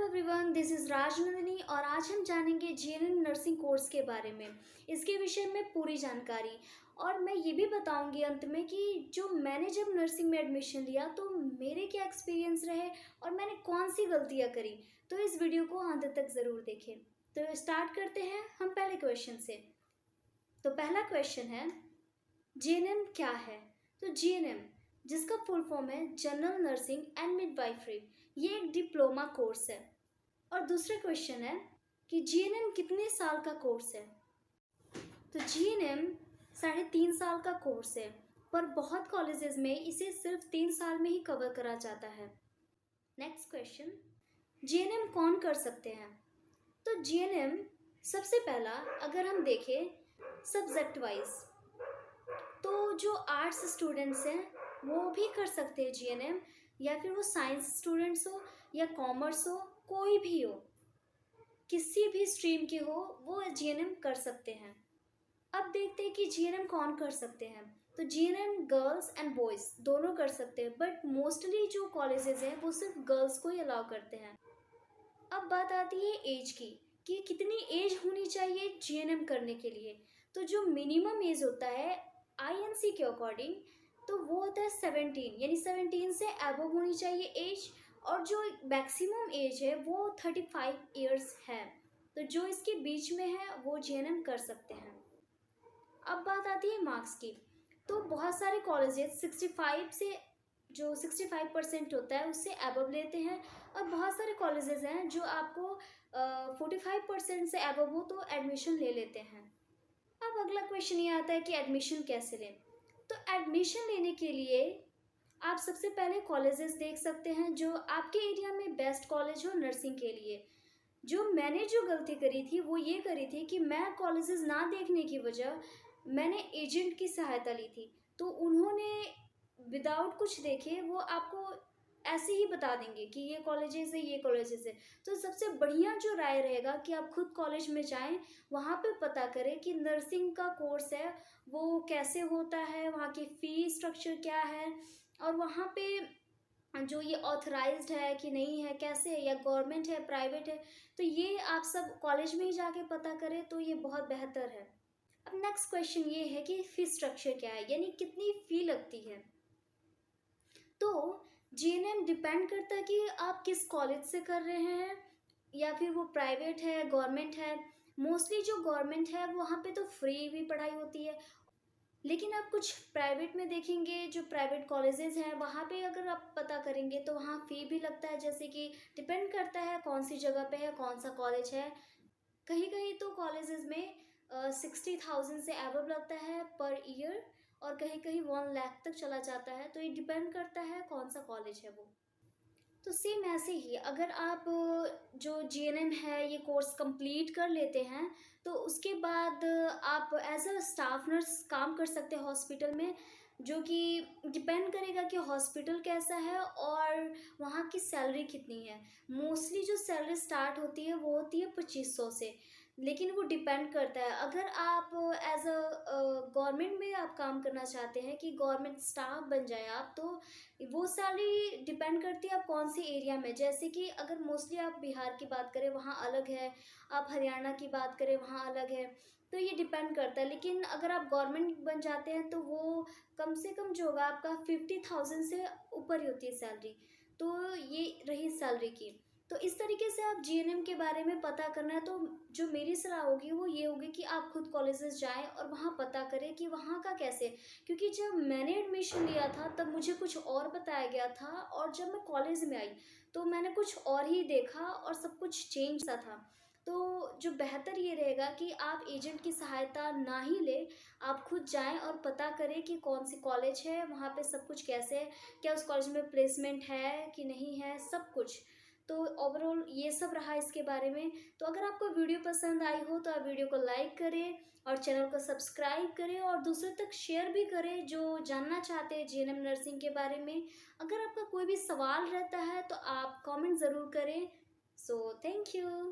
Everyone, this is Rajnandini और आज हम जानेंगे जीएनएम नर्सिंग कोर्स के बारे में। इसके विषय में पूरी जानकारी और मैं ये भी बताऊंगी अंत में कि जो मैंने जब नर्सिंग में एडमिशन लिया तो मेरे क्या एक्सपीरियंस रहे और मैंने कौन सी गलतियाँ करी। तो इस वीडियो को अंत तक ज़रूर देखें। तो स्टार्ट करते हैं हम पहले क्वेश्चन से। तो पहला क्वेश्चन है, जीएनएम क्या है? तो जीएनएम, जिसका फुल फॉर्म है जनरल नर्सिंग एंड मिडवाइफरी, ये एक डिप्लोमा कोर्स है। और दूसरा क्वेश्चन है कि जीएनएम कितने साल का कोर्स है? तो जीएनएम 3.5 साल का कोर्स है, पर बहुत कॉलेजेस में इसे सिर्फ 3 साल में ही कवर करा जाता है। नेक्स्ट क्वेश्चन, जीएनएम कौन कर सकते हैं? तो जीएनएम सबसे पहला अगर हम देखें सब्जेक्ट वाइज, तो जो आर्ट्स स्टूडेंट्स हैं वो भी कर सकते हैं जीएनएम, या फिर वो साइंस स्टूडेंट्स हो या कॉमर्स हो, कोई भी हो, किसी भी स्ट्रीम के हो, वो जीएनएम कर सकते हैं। अब देखते हैं कि जीएनएम कौन कर सकते हैं। तो जीएनएम गर्ल्स एंड बॉयज़ दोनों कर सकते हैं, बट मोस्टली जो कॉलेजेस हैं वो सिर्फ गर्ल्स को ही अलाउ करते हैं। अब बात आती है एज की कि कितनी एज होनी चाहिए जीएनएम करने के लिए। तो जो मिनिमम एज होता है आईएनसी के अकॉर्डिंग, तो वो होता है 17, यानी 17 से अबव होनी चाहिए एज, और जो मैक्सिमम एज है वो 35 इयर्स है। तो जो इसके बीच में है वो जीएनएम कर सकते हैं। अब बात आती है मार्क्स की। तो बहुत सारे कॉलेजेस 65 से, जो 65% होता है उससे अबव लेते हैं, और बहुत सारे कॉलेजेस हैं जो आपको 45% से अबव हो तो एडमिशन ले लेते हैं। अब अगला क्वेश्चन ये आता है कि एडमिशन कैसे लें। तो एडमिशन लेने के लिए आप सबसे पहले कॉलेजेस देख सकते हैं जो आपके एरिया में बेस्ट कॉलेज हो नर्सिंग के लिए। मैंने जो गलती करी थी वो ये करी थी कि मैं कॉलेजेस ना देखने की वजह मैंने एजेंट की सहायता ली थी। तो उन्होंने विदाउट कुछ देखे वो आपको ऐसे ही बता देंगे कि ये कॉलेजेस है, ये कॉलेजेस है। तो सबसे बढ़िया जो राय रहेगा कि आप खुद कॉलेज में जाएं, वहाँ पे पता करें कि नर्सिंग का कोर्स है वो कैसे होता है, वहाँ की फ़ीस स्ट्रक्चर क्या है, और वहाँ पे जो ये ऑथराइज्ड है कि नहीं है, कैसे है, या गवर्नमेंट है, प्राइवेट है। तो ये आप सब कॉलेज में ही जाके पता करें तो ये बहुत बेहतर है। अब नेक्स्ट क्वेश्चन ये है कि फ़ीस स्ट्रक्चर क्या है, यानी कितनी फ़ी लगती है। तो जीएनएम डिपेंड करता है कि आप किस कॉलेज से कर रहे हैं, या फिर वो प्राइवेट है, गवर्नमेंट है। मोस्टली जो गवर्नमेंट है वहाँ पे तो फ्री भी पढ़ाई होती है, लेकिन आप कुछ प्राइवेट में देखेंगे, जो प्राइवेट कॉलेजेस हैं वहाँ पे अगर आप पता करेंगे तो वहाँ फ़ी भी लगता है। जैसे कि डिपेंड करता है कौन सी जगह पे है, कौन सा कॉलेज है। कहीं कहीं तो कॉलेजेस में 60,000 से अबव लगता है पर ईयर, और कहीं कहीं 1 लाख तक चला जाता है। तो ये डिपेंड करता है कौन सा कॉलेज है वो। तो सेम ऐसे ही अगर आप जो जीएनएम है ये कोर्स कंप्लीट कर लेते हैं, तो उसके बाद आप एज अ स्टाफ नर्स काम कर सकते हैं हॉस्पिटल में, जो कि डिपेंड करेगा कि हॉस्पिटल कैसा है और वहाँ की सैलरी कितनी है। मोस्टली जो सैलरी स्टार्ट होती है वो होती है 2500 से, लेकिन वो डिपेंड करता है। अगर आप एज अ गवर्नमेंट में आप काम करना चाहते हैं कि गवर्नमेंट स्टाफ बन जाए आप, तो वो सैलरी डिपेंड करती है आप कौन सी एरिया में। जैसे कि अगर मोस्टली आप बिहार की बात करें वहाँ अलग है, आप हरियाणा की बात करें वहाँ अलग है। तो ये डिपेंड करता है। लेकिन अगर आप गवर्नमेंट बन जाते हैं तो वो कम से कम जो होगा आपका 50,000 से ऊपर ही होती है सैलरी। तो ये रही सैलरी की। तो इस तरीके से आप जीएनएम के बारे में पता करना है। तो जो मेरी सलाह होगी वो ये होगी कि आप खुद कॉलेजेस जाएं और वहाँ पता करें कि वहाँ का कैसे। क्योंकि जब मैंने एडमिशन लिया था तब मुझे कुछ और बताया गया था, और जब मैं कॉलेज में आई तो मैंने कुछ और ही देखा और सब कुछ चेंज सा था। तो जो बेहतर ये रहेगा कि आप एजेंट की सहायता ना ही लें, आप खुद जाएं और पता करें कि कौन सी कॉलेज है, वहाँ पे सब कुछ कैसे है, क्या उस कॉलेज में प्लेसमेंट है कि नहीं है, सब कुछ। तो ओवरऑल ये सब रहा इसके बारे में। तो अगर आपको वीडियो पसंद आई हो तो आप वीडियो को लाइक करें और चैनल को सब्सक्राइब करें, और दूसरों तक शेयर भी करें जो जानना चाहते हैं जीएनएम नर्सिंग के बारे में। अगर आपका कोई भी सवाल रहता है तो आप कमेंट ज़रूर करें। So thank you.